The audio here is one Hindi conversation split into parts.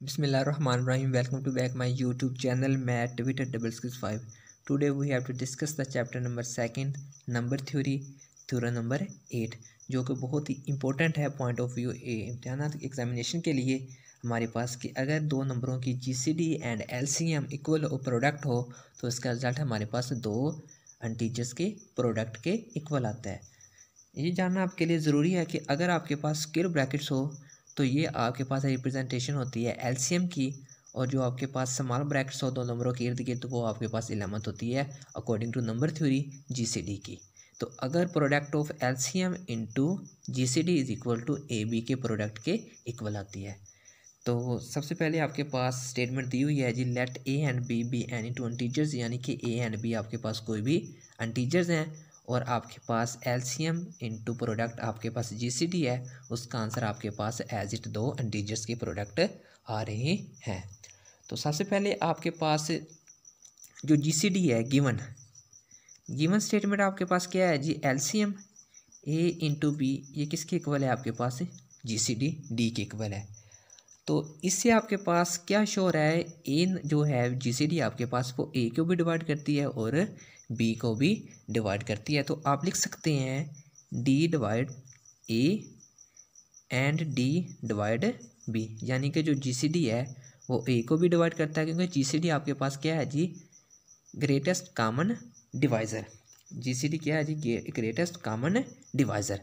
Bismillahirrahmanirrahim. Welcome to back my YouTube channel Math with @5. Today we have to discuss the chapter number 2 number theory theorem number 8 जो कि बहुत ही इंपॉर्टेंट है पॉइंट ऑफ व्यू इम्तिहान एग्जामिनेशन के लिए हमारे पास कि अगर दो नंबरों की जीसीडी एंड एलसीएम इक्वल और प्रोडक्ट हो तो इसका रिजल्ट हमारे पास दो इंटीजर्स के प्रोडक्ट के इक्वल आता है। ये जानना आपके लिए ज़रूरी है कि अगर आपके पास स्क्वायर ब्रैकेट्स हो तो ये आपके पास रिप्रेजेंटेशन होती है एलसीएम की, और जो आपके पास स्मॉल ब्रैकेट्स हो दो नंबरों के इर्द गिर्द तो वो आपके पास इलामत होती है according to number theory GCD की। तो अगर product of LCM into GCD is equal to A b के प्रोडक्ट के इक्वल आती है। तो सबसे पहले आपके पास स्टेटमेंट दी हुई है जी, let a and b any two integers, यानी कि ए एंड बी आपके पास कोई भी इंटीजर्स हैं और आपके पास एलसीएम इनटू प्रोडक्ट आपके पास जीसीडी है, उसका आंसर आपके पास एज इट दो इंटीजर्स के प्रोडक्ट आ रहे हैं। तो सबसे पहले आपके पास जो जीसीडी है गिवन स्टेटमेंट आपके पास क्या है जी, एलसीएम ए इंटू बी ये किसके इक्वल है आपके पास, जीसीडी डी के इक्वल है। तो इससे आपके पास क्या शो हो रहा है, ए जो है जीसीडी आपके पास वो ए को भी डिवाइड करती है और बी को भी डिवाइड करती है। तो आप लिख सकते हैं D divide A and D divide B, यानी कि जो जीसीडी है वो ए को भी डिवाइड करता है क्योंकि जीसीडी आपके पास क्या है जी, ग्रेटेस्ट कॉमन डिवाइज़र। जीसीडी क्या है जी, ग्रेटेस्ट कॉमन डिवाइज़र,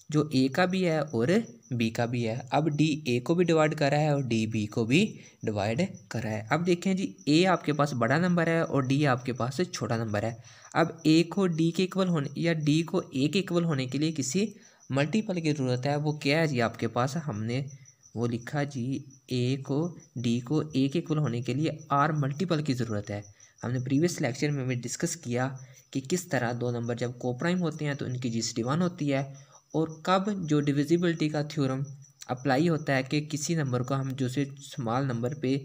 जो ए का भी है और बी का भी है। अब डी ए को भी डिवाइड कर रहा है और डी बी को भी डिवाइड कर रहा है। अब देखें जी, ए आपके पास बड़ा नंबर है और डी आपके पास छोटा नंबर है। अब ए को डी के इक्वल होने या डी को ए के इक्वल होने के लिए किसी मल्टीपल की ज़रूरत है। वो क्या है जी आपके पास, हमने वो लिखा जी ए को डी को ए के इक्वल होने के लिए आर मल्टीपल की ज़रूरत है। हमने प्रीवियस लेक्चर में भी डिस्कस किया कि किस तरह दो नंबर जब कोप्राइम होते हैं तो इनकी जीसीडी 1 होती है, और कब जो डिविजिबिलिटी का थ्योरम अप्लाई होता है कि किसी नंबर को हम जो से स्मॉल नंबर पे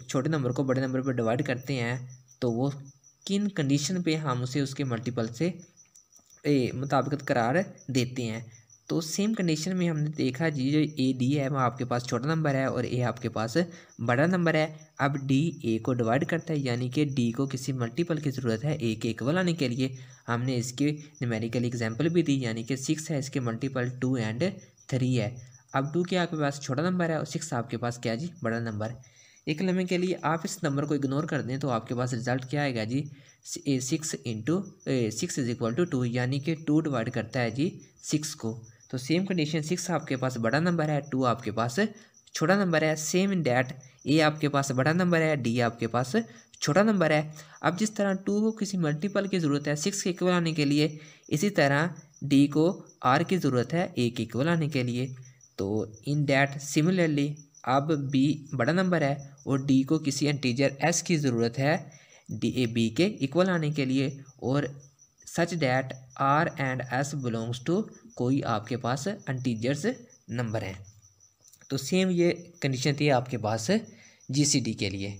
छोटे नंबर को बड़े नंबर पे डिवाइड करते हैं तो वो किन कंडीशन पे हम उसे उसके मल्टीपल से मुताबिकत करार देते हैं। तो सेम कंडीशन में हमने देखा जी, जो ए डी है वो आपके पास छोटा नंबर है और ए आपके पास बड़ा नंबर है। अब डी ए को डिवाइड करता है, यानी कि डी को किसी मल्टीपल की ज़रूरत है ए के इक्वल आने के लिए। हमने इसके न्यूमेरिकल एग्जांपल भी दी, यानी कि 6 है, इसके मल्टीपल 2 एंड 3 है। अब 2 क्या आपके पास छोटा नंबर है और 6 आपके पास क्या जी, बड़ा नंबर। एक लम्हे के लिए आप इस नंबर को इग्नोर कर दें तो आपके पास रिजल्ट क्या आएगा जी, 6 इज इक्वल टू 2, यानी कि 2 डिवाइड करता है जी 6 को। तो सेम कंडीशन 6 आपके पास बड़ा नंबर है, 2 आपके पास छोटा नंबर है। सेम इन डैट ए आपके पास बड़ा नंबर है, डी आपके पास छोटा नंबर है। अब जिस तरह 2 को किसी मल्टीपल की ज़रूरत है 6 के इक्वल आने के लिए, इसी तरह डी को आर की ज़रूरत है ए के इक्वल आने के लिए। तो इन डैट सिमिलरली अब बी बड़ा नंबर है और डी को किसी इंटीजर एस की ज़रूरत है डी बी के इक्वल आने के लिए, और such that R and S belongs to कोई आपके पास इंटीजर्स नंबर हैं। तो सेम ये कंडीशन थी आपके पास जीसीडी के लिए।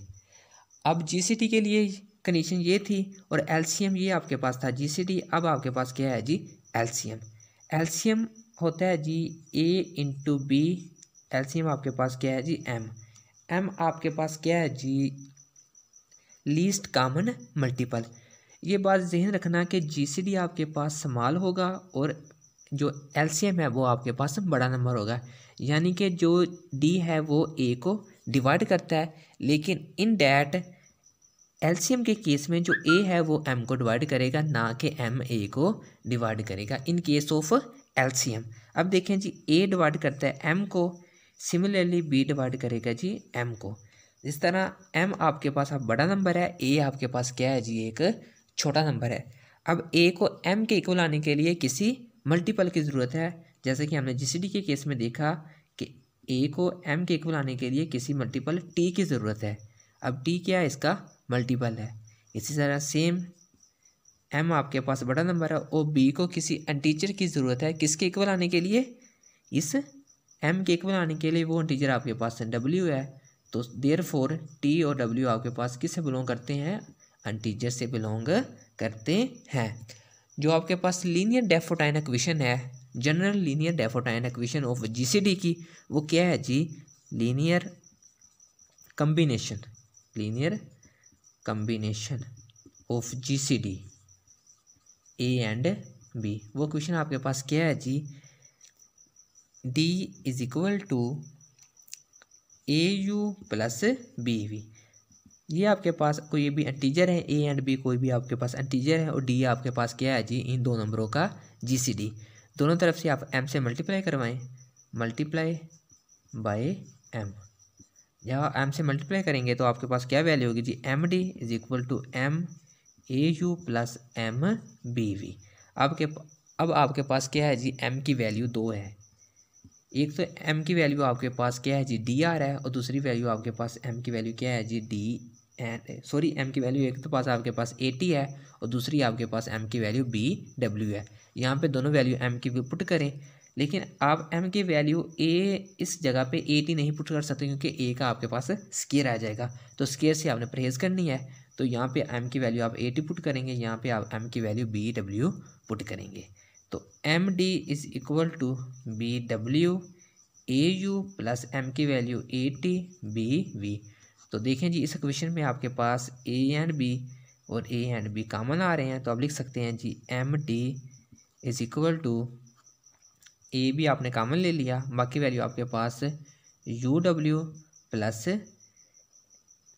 अब जीसीडी के लिए कंडीशन ये थी और एलसीएम ये आपके पास था जीसीडी। अब आपके पास क्या है जी, एलसीएम। एलसीएम होता है जी ए इंटू बी, एलसीएम आपके पास क्या है जी, एम आपके पास क्या है जी, लीस्ट कॉमन मल्टीपल। ये बात जहन रखना कि जीसीडी आपके पास स्मॉल होगा और जो एलसीएम है वो आपके पास बड़ा नंबर होगा, यानी कि जो डी है वो ए को डिवाइड करता है, लेकिन इन डैट एलसीएम के केस में जो ए है वो एम को डिवाइड करेगा, ना कि एम ए को डिवाइड करेगा इन केस ऑफ एलसीएम। अब देखें जी, ए डिवाइड करता है एम को, सिमिलरली बी डिवाइड करेगा जी एम को। इस तरह एम आपके पास अब बड़ा नंबर है, ए आपके पास क्या है जी, एक छोटा नंबर है। अब ए को एम के इक्वल आने के लिए किसी मल्टीपल की ज़रूरत है, जैसे कि हमने जीसीडी के केस में देखा कि ए को एम के इक्वल आने के लिए किसी मल्टीपल टी की ज़रूरत है। अब टी क्या है, इसका मल्टीपल है। इसी तरह सेम एम आपके पास बड़ा नंबर है और बी को किसी इंटीजर की ज़रूरत है किसके इक्वल आने के लिए, इस एम के इक्वल आने के लिए वो इंटीजर आपके पास डब्ल्यू है। तो देयरफॉर टी और डब्ल्यू आपके पास किससे बिलोंग करते हैं, इंटीजर से बिलोंग करते हैं। जो आपके पास लीनियर डेफोटाइन इक्वेशन है, general linear Diophantine equation of GCD की, वो क्या है जी, linear combination of GCD a and b. वो क्वेश्चन आपके पास क्या है जी, d is equal to a you plus b v. ये आपके पास कोई भी इंटीजर है, ए एंड बी कोई भी आपके पास इंटीजर है, और डी आपके पास क्या है जी, इन दो नंबरों का जीसीडी। दोनों तरफ से आप एम से मल्टीप्लाई करवाएं, मल्टीप्लाई बाय एम। जब एम से मल्टीप्लाई करेंगे तो आपके पास क्या वैल्यू होगी जी, m D is equal to m a you plus m b v. अब आपके पास क्या है जी, एम की वैल्यू 2 है। एक तो एम की वैल्यू आपके पास क्या है जी, डी आर है, और दूसरी वैल्यू आपके पास एम की वैल्यू क्या है जी, एम की वैल्यू एक तो पास आपके पास 80 है, और दूसरी आपके पास एम की वैल्यू बी डब्ल्यू है। यहाँ पे दोनों वैल्यू एम की पुट करें, लेकिन आप एम की वैल्यू ए इस जगह पे 80 नहीं पुट कर सकते, क्योंकि ए का आपके पास स्केयर आ जाएगा, तो स्केयर से आपने परहेज करनी है। तो यहाँ पे एम की वैल्यू आप 80 पुट करेंगे, यहाँ पे आप एम की वैल्यू बी डब्ल्यू पुट करेंगे। तो M D is equal to B W A you plus M की वैल्यू 80 बी वी। तो देखें जी, इस इक्वेशन में आपके पास ए एंड बी और ए एंड बी कॉमन आ रहे हैं, तो आप लिख सकते हैं जी m D is equal to, A b आपने कॉमन ले लिया, बाकी वैल्यू आपके पास यू डब्ल्यू प्लस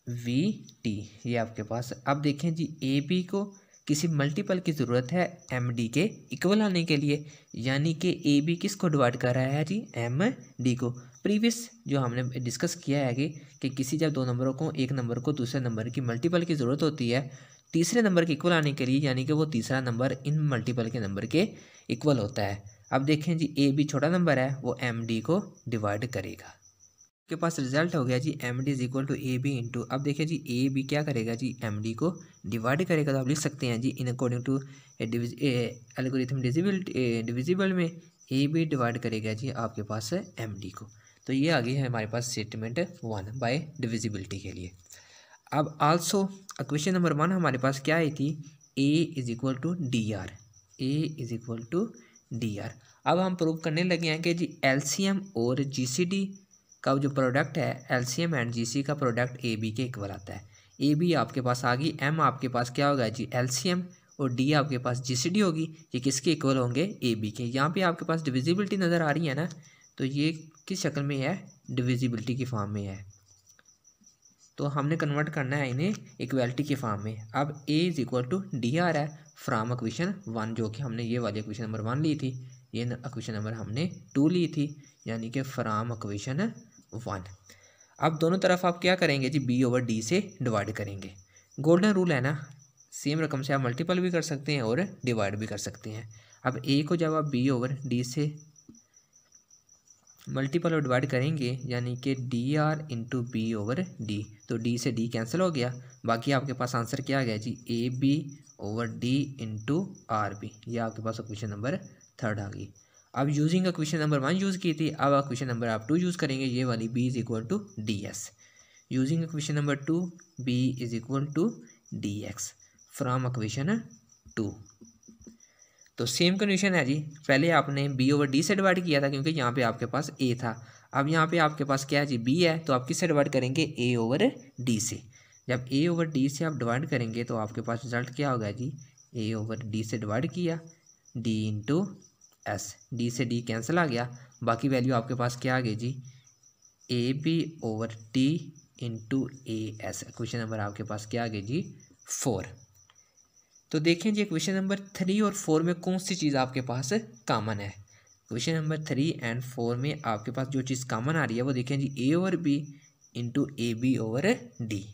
वी टी, ये आपके पास। अब देखें जी, ए बी को किसी मल्टीपल की ज़रूरत है एम डी के इक्वल आने के लिए, यानी कि ए बी किसको डिवाइड कर रहा है जी, एम डी को। प्रीवियस जो हमने डिस्कस किया है कि किसी जब दो नंबरों को, एक नंबर को दूसरे नंबर की मल्टीपल की ज़रूरत होती है तीसरे नंबर के इक्वल आने के लिए, यानी कि वो तीसरा नंबर इन मल्टीपल के नंबर के इक्वल होता है। अब देखें जी, ए बी छोटा नंबर है, वो एम डी को डिवाइड करेगा। के पास रिजल्ट हो गया जी, m D is equal to A b into, अब देखिए जी ए बी क्या करेगा जी, एम डी को डिवाइड करेगा। तो आप लिख सकते हैं जी, in according to algorithm divisible में ए बी डिवाइड करेगा जी आपके पास एम डी को। तो ये आ गई है हमारे पास स्टेटमेंट 1 बाय डिविजिबिलिटी के लिए। अब आल्सो क्वेश्चन नंबर 1 हमारे पास क्या आई थी, a is equal to d r, a is equal to d r. अब हम प्रूव करने लगे हैं कि जी एलसीएम और जीसीडी का जो प्रोडक्ट है, एलसीएम एंड जीसी का प्रोडक्ट ए बी के इक्वल आता है। ए बी आपके पास आ गई, एम आपके पास क्या होगा जी, एलसीएम, और डी आपके पास जीसीडी होगी। ये किसके इक्वल होंगे, ए बी के। यहाँ पे आपके पास डिविजिबिलिटी नज़र आ रही है ना, तो ये किस शक्ल में है, डिविजिबिलिटी की फॉर्म में है, तो हमने कन्वर्ट करना है इन्हें इक्वलिटी की फॉर्म में। अब a is equal to d r है फ्राम इक्वेशन 1, जो कि हमने ये वाली इक्वेशन नंबर 1 ली थी, ये इक्वेशन नंबर हमने 2 ली थी, यानी कि फ्राम इक्वेशन 1। अब दोनों तरफ आप क्या करेंगे जी, बी ओवर डी से डिवाइड करेंगे। गोल्डन रूल है ना, सेम रकम से आप मल्टीपल भी कर सकते हैं और डिवाइड भी कर सकते हैं। अब ए को जब आप बी ओवर डी से मल्टीपल और डिवाइड करेंगे, यानी कि d r into b over d, तो डी से डी कैंसिल हो गया, बाकी आपके पास आंसर क्या आ गया जी, A B over D into r b. ये आपके पास क्वेश्चन नंबर 3 आ गई। अब यूजिंग क्वेश्चन नंबर 1 यूज़ की थी, अब क्वेश्चन नंबर आप 2 यूज़ करेंगे, ये वाली B is equal to D S. Using question number 2 B is equal to D X from equation 2। तो सेम कंडीशन है जी, पहले आपने बी ओवर डी से डिवाइड किया था, क्योंकि यहाँ पे आपके पास ए था। अब यहाँ पे आपके पास क्या है जी, बी है, तो आप किससे डिवाइड करेंगे, ए ओवर डी से। जब ए ओवर डी से आप डिवाइड करेंगे तो आपके पास रिजल्ट क्या होगा जी, ए ओवर डी से डिवाइड किया, डी इंटू एस, डी से डी कैंसिल आ गया, बाकी वैल्यू आपके पास क्या आ गई जी, A B over D into a s. Question number आपके पास क्या आ गई जी, 4। तो देखें जी क्वेश्चन नंबर 3 और 4 में कौन सी चीज़ आपके पास कॉमन है। क्वेश्चन नंबर 3 एंड 4 में आपके पास जो चीज़ कॉमन आ रही है वो देखें जी, ए over B into A B over D,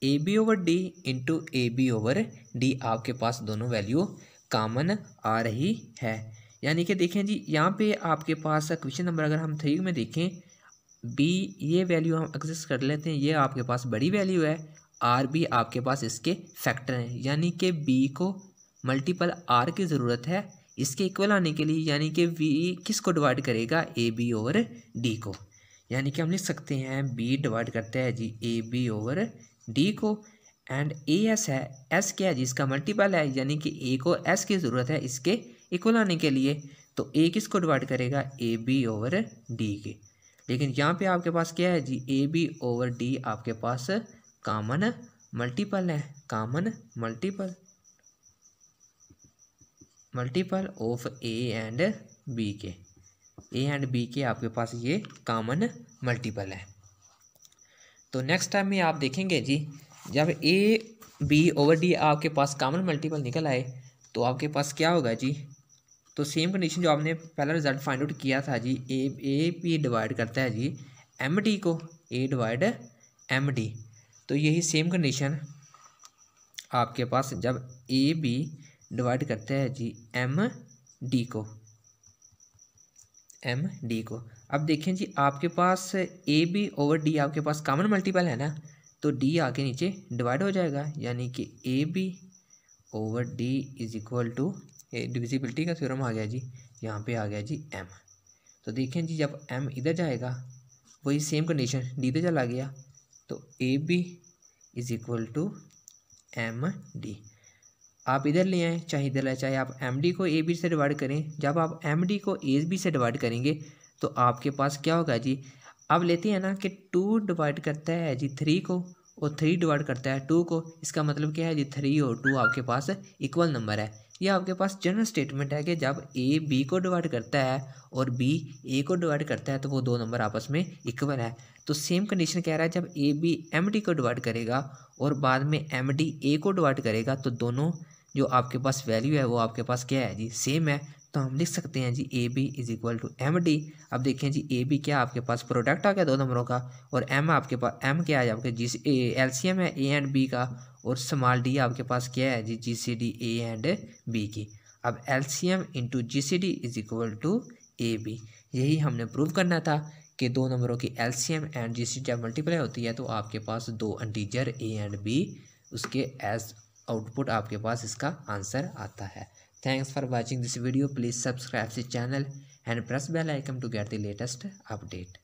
A B over D into A B over D, आपके पास दोनों वैल्यू कॉमन आ रही है। यानी कि देखें जी, यहाँ पे आपके पास क्वेश्चन नंबर अगर हम 3 में देखें, बी ये वैल्यू हम एग्जिस्ट कर लेते हैं, ये आपके पास बड़ी वैल्यू है, आर बी आपके पास इसके फैक्टर हैं, यानी कि बी को मल्टीपल आर की ज़रूरत है इसके इक्वल आने के लिए, यानी कि वी किसको डिवाइड करेगा, ए बी ओवर डी को। यानी कि हम लिख सकते हैं बी डिवाइड करता है जी ए बी ओवर डी को, एंड ए एस है, एस क्या है जिसका मल्टीपल है, यानी कि ए को एस की ज़रूरत है इसके इक्वल आने के लिए। तो ए किसको डिवाइड करेगा, ए बी ओवर डी के। लेकिन यहाँ पे आपके पास क्या है जी, ए बी ओवर डी आपके पास कॉमन मल्टीपल है, common multiple of A and B के। ए एंड बी के आपके पास ये कॉमन मल्टीपल है। तो नेक्स्ट टाइम में आप देखेंगे जी, जब ए बी ओवर डी आपके पास कॉमन मल्टीपल निकल आए तो आपके पास क्या होगा जी, तो सेम कंडीशन जो आपने पहला रिजल्ट फाइंड आउट किया था जी, ए बी डिवाइड करता है जी एम डी को, ए डिवाइड एम डी। तो यही सेम कंडीशन आपके पास जब ए बी डिवाइड करता है जी एम डी को, एम डी को। अब देखें जी आपके पास ए बी ओवर डी आपके पास कॉमन मल्टीपल है ना, तो डी आके नीचे डिवाइड हो जाएगा, यानी कि A B over D is equal to, divisibility का थ्योरम आ गया जी, यहाँ पे आ गया जी एम। तो देखें जी जब एम इधर जाएगा वही सेम कंडीशन डी इधर चला गया, तो A B is equal to M D. आप इधर ले आएँ चाहे इधर लाए, चाहे आप एम डी को ए बी से डिवाइड करें, जब आप एम डी को ए बी से डिवाइड करेंगे तो आपके पास क्या होगा जी, अब लेते हैं ना कि 2 डिवाइड करता है जी 3 को और 3 डिवाइड करता है 2 को, इसका मतलब क्या है जी 3 और 2 आपके पास इक्वल नंबर है। ये आपके पास जनरल स्टेटमेंट है कि जब ए बी को डिवाइड करता है और बी ए को डिवाइड करता है तो वो दो नंबर आपस में इक्वल है। तो सेम कंडीशन कह रहा है जब ए बी एम डी को डिवाइड करेगा और बाद में एम डी ए को डिवाइड करेगा तो दोनों जो आपके पास वैल्यू है वो आपके पास क्या है जी, सेम है। तो हम लिख सकते हैं जी ए B is equal to M D. अब देखें जी ए बी क्या आपके पास प्रोडक्ट आ गया दो नंबरों का, और एम आपके पास एम क्या है आपके जी एल सी एम है ए एंड बी का, और स्मॉल डी आपके पास क्या है G C D A and B की। अब L C M into G C D is equal to A B. यही हमने प्रूव करना था कि दो नंबरों की L C M and G C D जब मल्टीप्लाई होती है तो आपके पास दो इंटीजर ए एंड बी उसके एज आउटपुट आपके पास इसका आंसर आता है। Thanks for watching this video. Please subscribe this channel and press bell icon to get the latest update.